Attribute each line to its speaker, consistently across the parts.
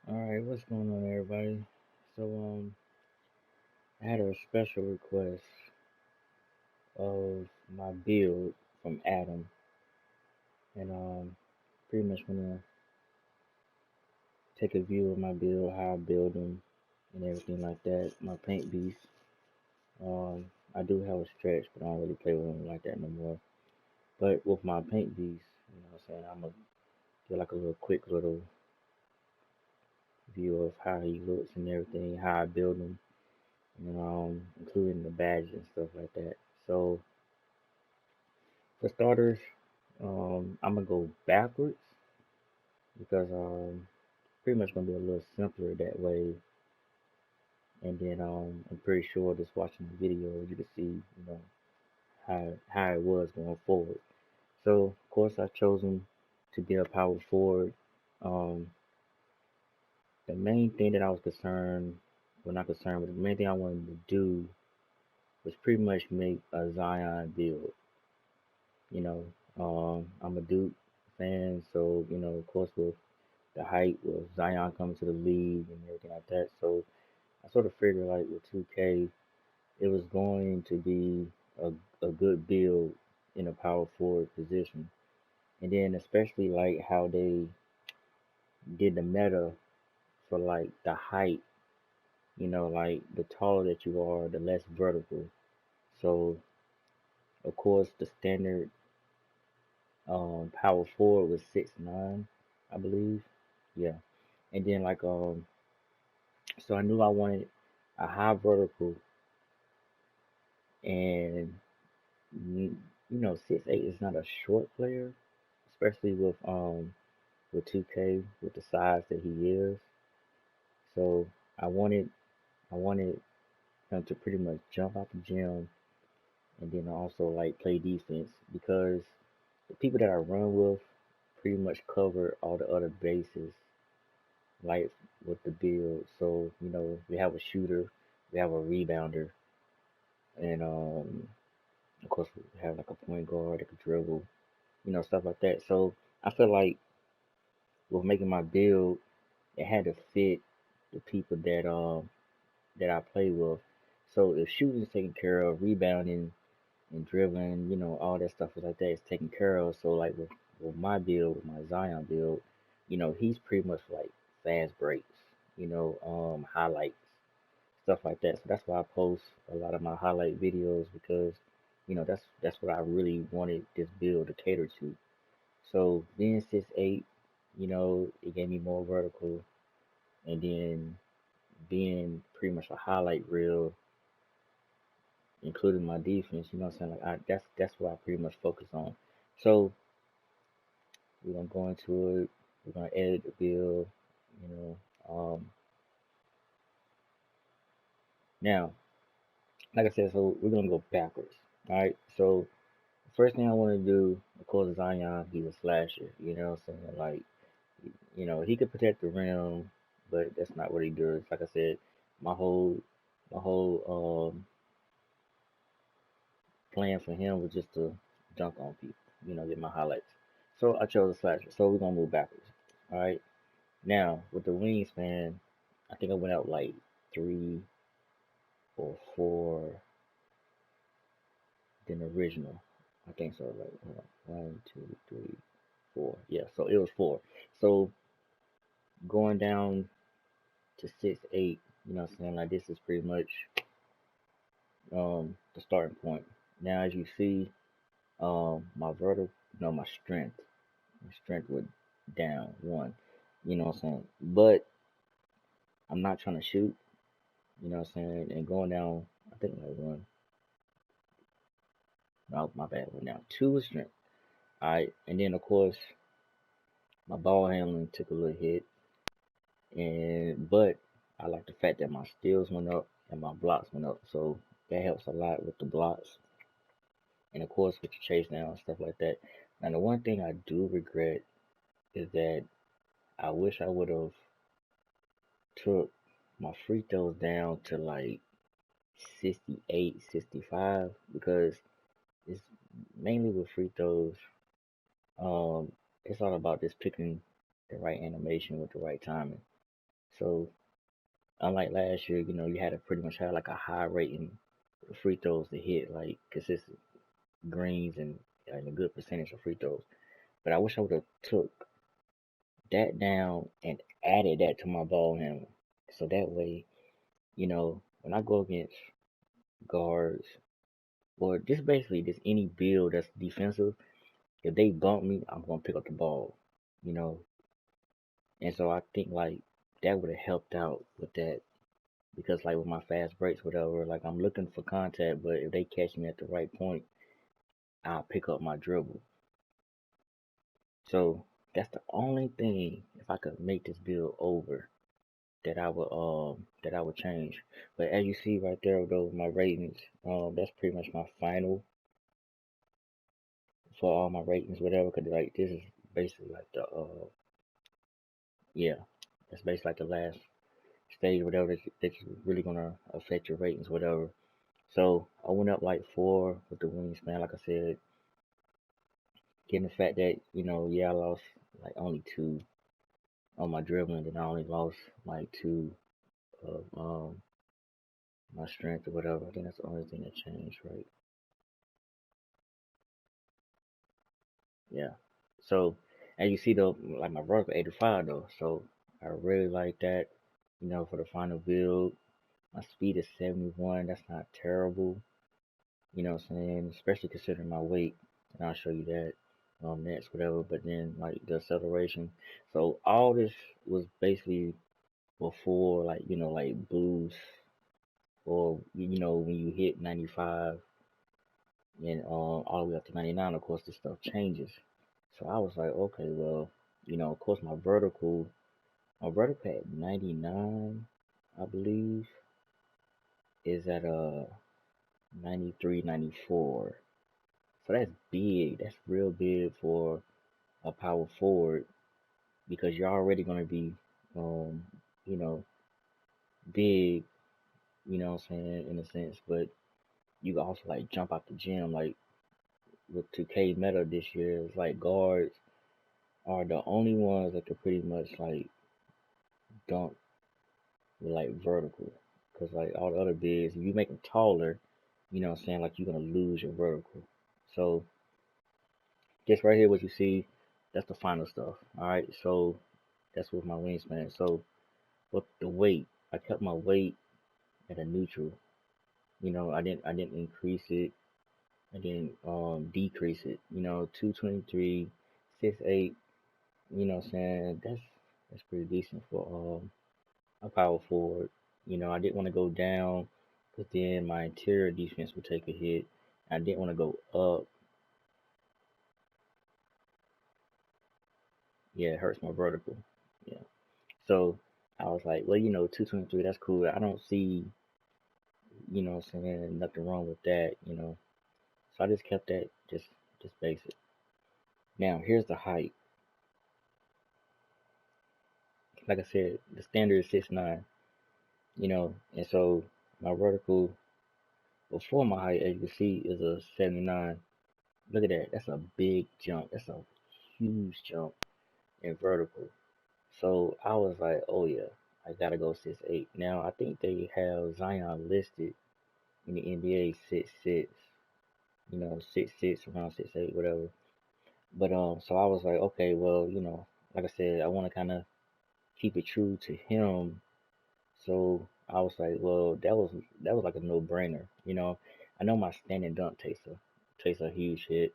Speaker 1: Alright, what's going on everybody? So I had a special request of my build from Adam and pretty much wanna take a view of my build, how I build them and everything like that. My paint beast. I do have a stretch but I don't really play with them like that no more. But with my paint beast, what I'm saying, I'm gonna get like a little quick little view of how he looks and everything, how I build him, and including the badges and stuff like that. So for starters, I'm gonna go backwards because pretty much gonna be a little simpler that way. And then I'm pretty sure just watching the video you can see how it was going forward. So of course I chose him to be a power forward. Um, the main thing that I was concerned, well not concerned, but the main thing I wanted to do was pretty much make a Zion build. You know, I'm a Duke fan, so of course with the hype with Zion coming to the league and everything like that. So I sort of figured like with 2K, it was going to be a good build in a power forward position. And then especially like how they did the meta for like the height, like the taller that you are, the less vertical. So of course the standard power forward was 6'9", I believe. Yeah. And then like so I knew I wanted a high vertical and 6'8" is not a short player, especially with 2K with the size that he is. So I wanted him to pretty much jump out the gym and then also like play defense because the people that I run with pretty much cover all the other bases like with the build. So we have a shooter, we have a rebounder, and of course we have like a point guard that could dribble, stuff like that. So I feel like with making my build, it had to fit the people that I play with. So if shooting is taken care of, rebounding and dribbling, all that stuff like that is taken care of. So like with my build, with my Zion build, he's pretty much like fast breaks, highlights, stuff like that. So that's why I post a lot of my highlight videos because, that's what I really wanted this build to cater to. So being 6'8", it gave me more vertical, and then being pretty much a highlight reel, including my defense. You know what I'm saying? Like that's what I pretty much focus on. So we're gonna go into it. We're gonna edit the build. You know. Now, like I said, so we're gonna go backwards. All right. So first thing I want to do, of course, Zion. He's a slasher. You know what I'm saying? Like, he could protect the rim, but that's not what he does. Like I said, my whole plan for him was just to dunk on people, get my highlights. So I chose a slasher. So we're gonna move backwards. All right. Now with the wingspan, I think I went out like 3 or 4 than the original. I think so. Like hold on. 1, 2, 3, 4. Yeah. So it was 4. So going down to 6'8", what I'm saying? Like this is pretty much the starting point. Now as you see, my vertical, my strength. My strength went down 1. You know what I'm saying? But I'm not trying to shoot. You know what I'm saying? And going down, I think like 1. No, my bad. Went down 2 was strength. All right, and then of course my ball handling took a little hit, and but I like the fact that my steals went up and my blocks went up, so that helps a lot with the blocks, and of course with the chase down and stuff like that. Now the one thing I do regret is that I wish I would have took my free throws down to like 68, 65 because it's mainly with free throws. Um, it's all about just picking the right animation with the right timing. So unlike last year, you had to pretty much have like a high rating free throws to hit, like consistent greens and a good percentage of free throws. But I wish I would have took that down and added that to my ball handle. So that way, when I go against guards or just any build that's defensive, if they bump me, I'm gonna pick up the ball, you know. And so I think like that would have helped out with that because like with my fast breaks, whatever, like I'm looking for contact, but if they catch me at the right point, I'll pick up my dribble. So that's the only thing if I could make this build over that I would change. But as you see right there, though, my ratings, that's pretty much my final for all my ratings, whatever. Cause like this is basically like the yeah, that's basically like the last stage, whatever that's really gonna affect your ratings, whatever. So I went up like 4 with the wingspan, like I said, given the fact that yeah, I lost like only 2 on my dribbling, and I only lost like 2 of my strength or whatever. I think that's the only thing that changed, right? Yeah. So as you see though, like my vertical 85 though, so I really like that. For the final build, my speed is 71. That's not terrible. You know what I'm saying? Especially considering my weight, and I'll show you that next, whatever. But then like the acceleration. So all this was basically before like like boost or when you hit 95 and all the way up to 99. Of course, this stuff changes. So I was like, okay, well, of course, my vertical at 99, I believe, is at 93, 94. So that's big. That's real big for a power forward because you're already going to be, um, you know, big, what I'm saying, in a sense, but you can also like jump out the gym. Like with 2K meta this year, it's like guards are the only ones that can pretty much like dunk with like vertical. Cause like all the other bigs, if you make them taller, what I'm saying, like you're gonna lose your vertical. So this right here, what you see, that's the final stuff. All right, so that's with my wingspan. So with the weight, I kept my weight at a neutral. I didn't increase it. I didn't decrease it. 223, 6'8". What I'm saying, that's pretty decent for a power forward. I didn't want to go down because then my interior defense would take a hit. I didn't want to go up. Yeah, it hurts my vertical. Yeah. So I was like, well, 223, that's cool. I don't see, what I'm saying, nothing wrong with that. So I just kept that just basic. Now here's the height. Like I said, the standard is 6'9", and so my vertical before my height, as you can see, is a 79. Look at that. That's a big jump. That's a huge jump in vertical. So I was like, oh yeah, I gotta go 6'8". Now I think they have Zion listed in the NBA 6'6", 6'6", around 6'8", whatever. But so I was like, okay, well, like I said, I want to kind of keep it true to him. So I was like, well, that was like a no brainer. I know my standing dunk takes a huge hit,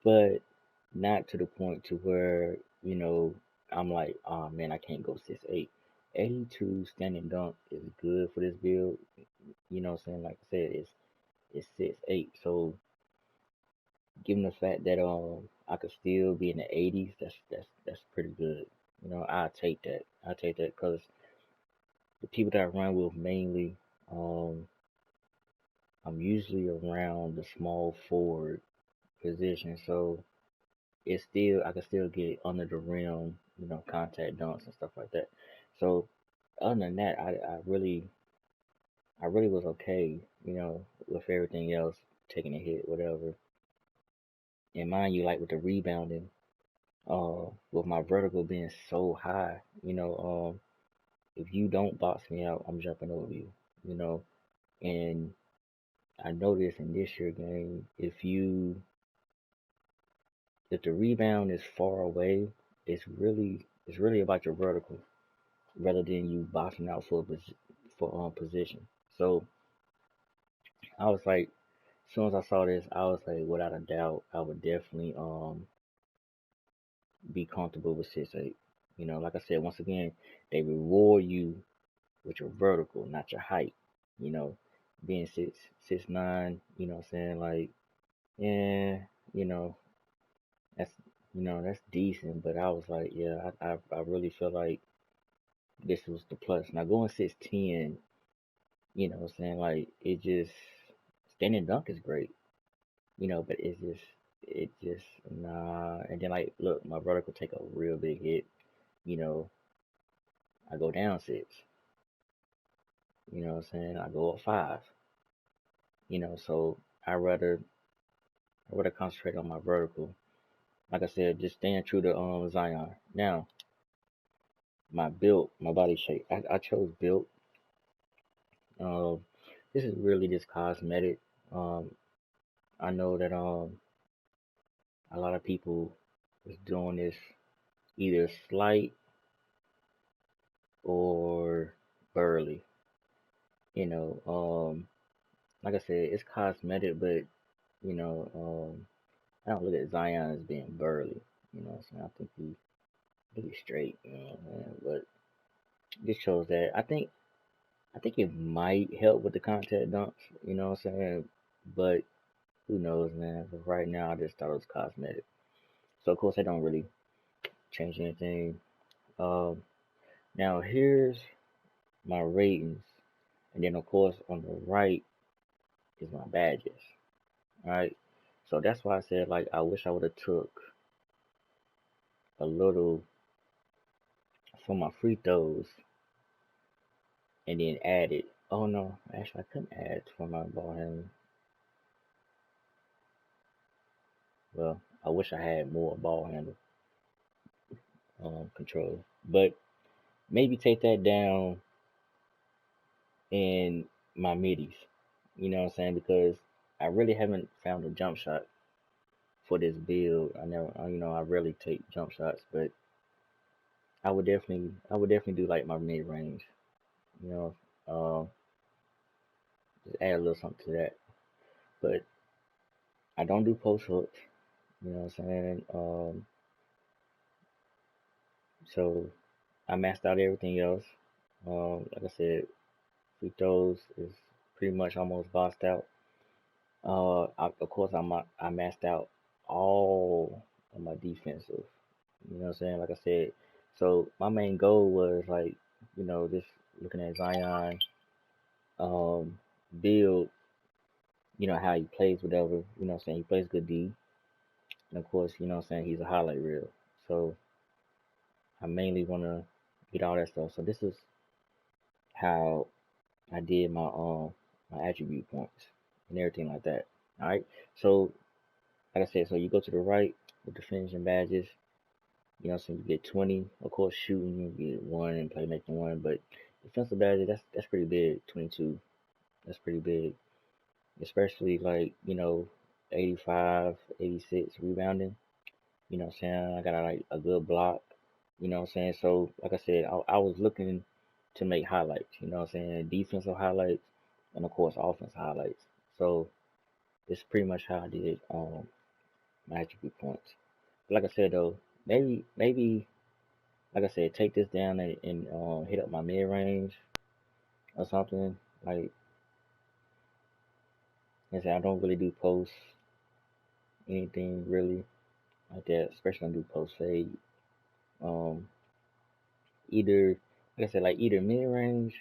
Speaker 1: but not to the point to where I'm like, oh man, I can't go 6'8". 82 standing dunk is good for this build. What I'm saying? Like I said, it's 6'8". So given the fact that I could still be in the 80s, that's pretty good. I take that because the people that I run with mainly, um, I'm usually around the small forward position. So I can still get under the rim, contact dunks and stuff like that. So other than that, I really was okay, with everything else, taking a hit, whatever. And mind you, like with the rebounding, with my vertical being so high, if you don't box me out, I'm jumping over you, you know. And I noticed in this year game, if the rebound is far away, it's really about your vertical rather than you boxing out for position. So I was like, as soon as I saw this, I was like, without a doubt, I would definitely be comfortable with 6'8". You know, like I said, once again, they reward you with your vertical, not your height. You know, being 6'9", you know what I'm saying? Like, yeah, you know, that's that's decent, but I was like, yeah, I really feel like this was the plus. Now going 6'10", you know what I'm saying? Like it just standing dunk is great, you know, but it just nah. And then like look, my vertical take a real big hit, you know, I go down 6, you know what I'm saying? I go up 5, you know, so I rather concentrate on my vertical. Like I said, just staying true to Zion. Now, my build, my body shape. I chose build. Um, this is really just cosmetic. Um, I know that a lot of people is doing this either slight or burly. You know, like I said, it's cosmetic, but you know, I don't look at Zion as being burly. You know, so I think he's straight. You know, man. But this shows that I think it might help with the contact dunks. You know what I'm saying? But who knows, man? But right now, I just thought it was cosmetic. So of course, I don't really change anything. Um, Now here's my ratings, and then of course on the right is my badges. All right, so that's why I said like I wish I would have took a little from my free throws and then added. Oh no, actually I couldn't add for my ball handling. Well, I wish I had more ball handle control, but maybe take that down in my middies. You know what I'm saying? Because I really haven't found a jump shot for this build. I never, you know, I rarely take jump shots, but I would definitely do like my mid range. You know, just add a little something to that. But I don't do post hooks. You know what I'm saying? So I maxed out everything else. Like I said, free throws is pretty much almost boxed out. Of course, I maxed out all of my defensive. You know what I'm saying? Like I said, so my main goal was like, you know, just looking at Zion, um, build, you know, how he plays, whatever. You know what I'm saying? He plays good D, and of course, you know what I'm saying? He's a highlight reel. So I mainly want to get all that stuff. So this is how I did my attribute points and everything like that. All right. So like I said, so you go to the right with the finishing badges. You know, so you get 20. Of course, shooting you get 1 and playmaking 1. But defensive badges, that's pretty big. 22, that's pretty big. Especially like 85, 86 rebounding. You know what I'm saying? I got like a good block. You know what I'm saying? So like I said, I was looking to make highlights. You know what I'm saying? Defensive highlights and of course offense highlights. So it's pretty much how I did my attribute points. But like I said though, maybe like I said, take this down and hit up my mid range or something. Like I said, I don't really do post anything really like that, especially don't do post fade. Um, Either like I said, like either mid range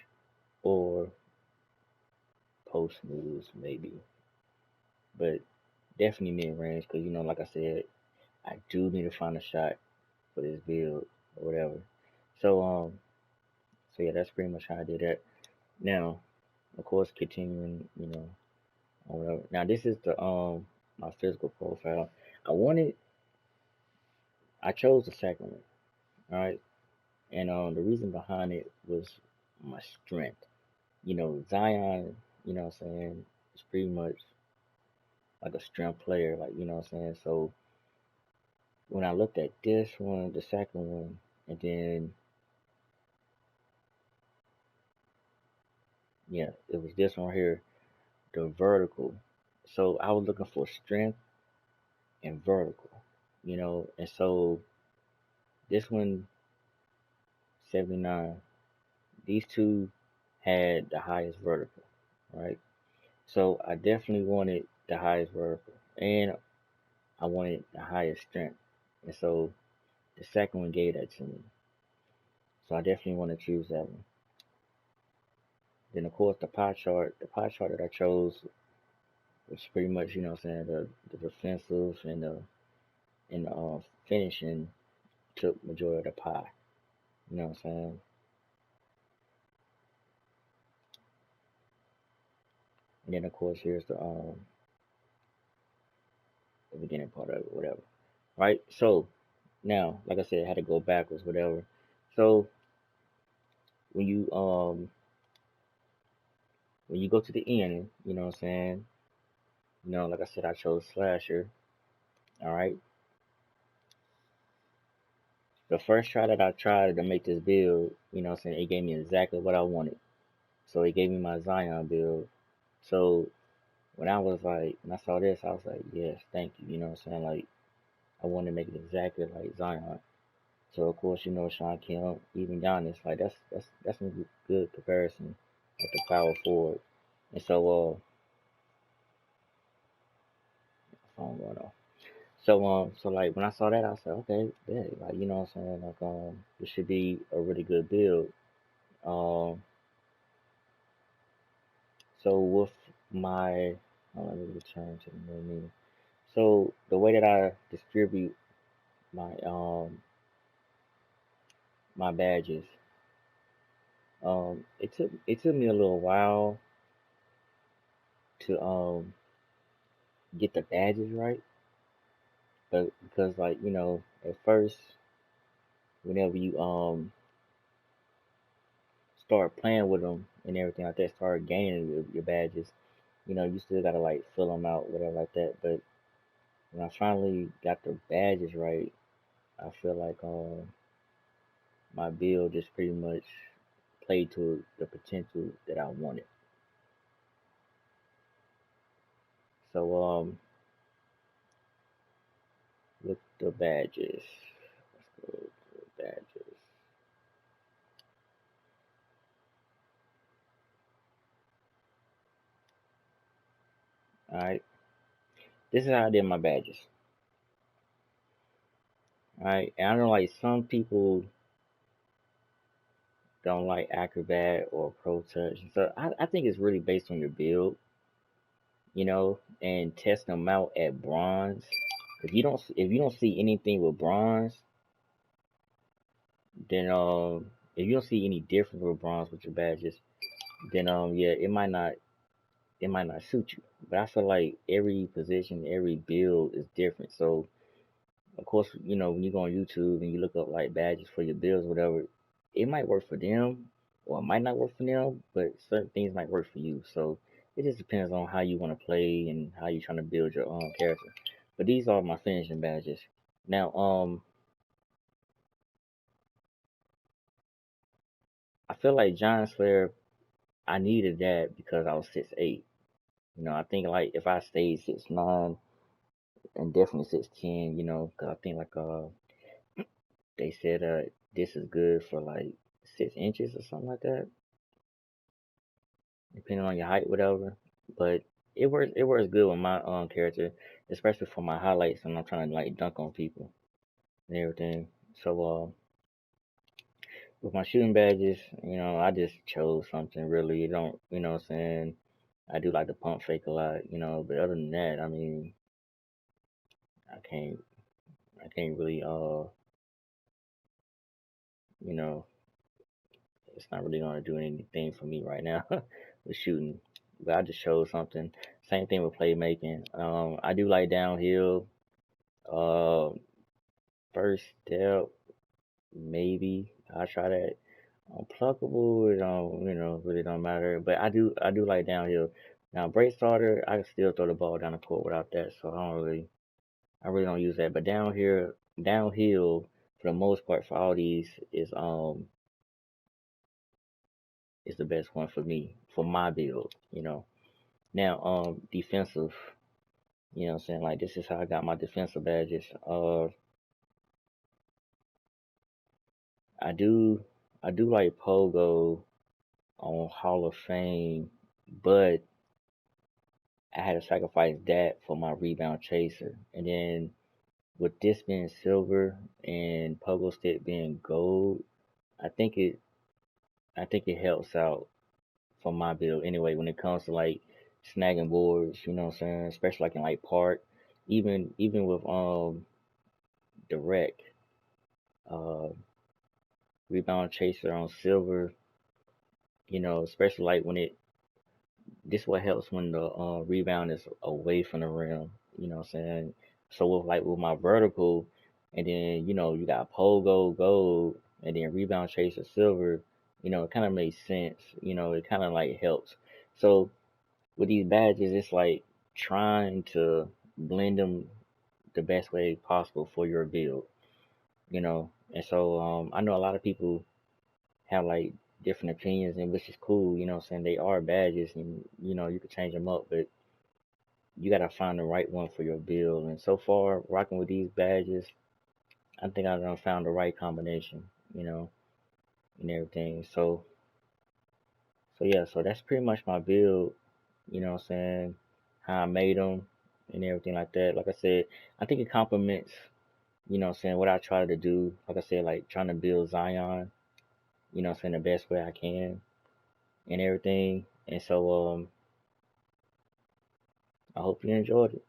Speaker 1: or post moves maybe, but definitely mid range because like I said, I do need to find a shot for this build or whatever. So so yeah, that's pretty much how I did that. Now, of course, continuing, or whatever. Now this is the my physical profile. I wanted, I chose the second one, all right, And the reason behind it was my strength. Zion, what I'm saying, is pretty much like a strength player, like what I'm saying. So when I looked at this one, the second one, and then yeah, it was this one here, the vertical. So I was looking for strength and vertical, and so this one 79, these two had the highest vertical, right? So I definitely wanted the highest vertical, and I wanted the highest strength, and so the second one gave that to me. So I definitely want to choose that one. Then of course the pie chart that I chose was pretty much, what I'm saying, the defensive and the finishing took majority of the pie. You know what I'm saying? And then of course here's the beginning part of it, whatever. Right? So now, like I said, I had to go backwards, whatever. So when you um when you go to the end, you know what I'm saying? Like I said, I chose slasher. All right. The first try that I tried to make this build, what I'm saying, it gave me exactly what I wanted. So it gave me my Zion build. So when I saw this, I was like, yes, thank you. You know what I'm saying? Like, I want to make it exactly like Zion. So of course, Sean Kemp, even Giannis, like that's a good comparison at the power forward. And so phone going off. So like when I saw that, I said, okay, yeah, like what I'm saying, like it should be a really good build. Um, so with my, let me return to the menu. So the way that I distribute my my badges, it took me a little while to get the badges right, but because like at first whenever you start playing with them and everything like that, start gaining your badges, you still gotta like fill them out, whatever like that. But when I finally got the badges right, I feel like my build just pretty much played to the potential that I wanted. So with the badges, let's go to the badges. All right, this is how I did my badges. All right, and I know like some people don't like acrobat or pro touch, so I think it's really based on your build, and test them out at bronze. If you don't see anything with bronze, then if you don't see any difference with bronze with your badges, then yeah, it might not suit you. But I feel like every position, every build is different. So of course, when you go on YouTube and you look up like badges for your builds, whatever, it might work for them or it might not work for them, but certain things might work for you. So it just depends on how you want to play and how you're trying to build your own character. But these are my finishing badges. Now, I feel like Giant Slayer, I needed that because I was 6'8". I think like if I stayed 6'9", and definitely 6'10", because I think like they said this is good for like 6 inches or something like that, depending on your height, whatever. But it works good with my character, especially for my highlights when I'm trying to like dunk on people and everything. So with my shooting badges, I just chose something really. You don't, what I'm saying. I do like to pump fake a lot, but other than that, I mean, I can't, I can't really, you know, it's not really gonna do anything for me right now with shooting. But I just chose something. Same thing with playmaking. I do like downhill. Uh, first step, maybe. I try that. Unpluckable, it don't, really don't matter. But I do like downhill. Now, brake starter, I can still throw the ball down the court without that, so I really don't use that. But downhill, for the most part, for all these is the best one for me, for my build. Now, defensive, what I'm saying, like, this is how I got my defensive badges. I do, I do like Pogo on Hall of Fame, but I had to sacrifice that for my rebound chaser. And then with this being silver and Pogo Stick being gold, I think it I think it helps out for my build anyway when it comes to like snagging boards, you know what I'm saying? Especially like in like park. Even with the wreck, uh rebound chaser on silver, especially like when it this what helps when the rebound is away from the rim. You know what I'm saying? So with my vertical, and then you got pogo gold, and then rebound chaser silver. It kind of makes sense. It kind of like helps. So with these badges, it's like trying to blend them the best way possible for your build. And so I know a lot of people have like different opinions, and which is cool. What I'm saying, they are badges, and you can change them up, but you gotta find the right one for your build. And so far, rocking with these badges, I think I done found the right combination, and everything. So yeah, so that's pretty much my build. What I'm saying, how I made them and everything like that. Like I said, I think it complements. What I'm saying, what I try to do. Like I said, like trying to build Zion. What I'm saying, the best way I can and everything. And so I hope you enjoyed it.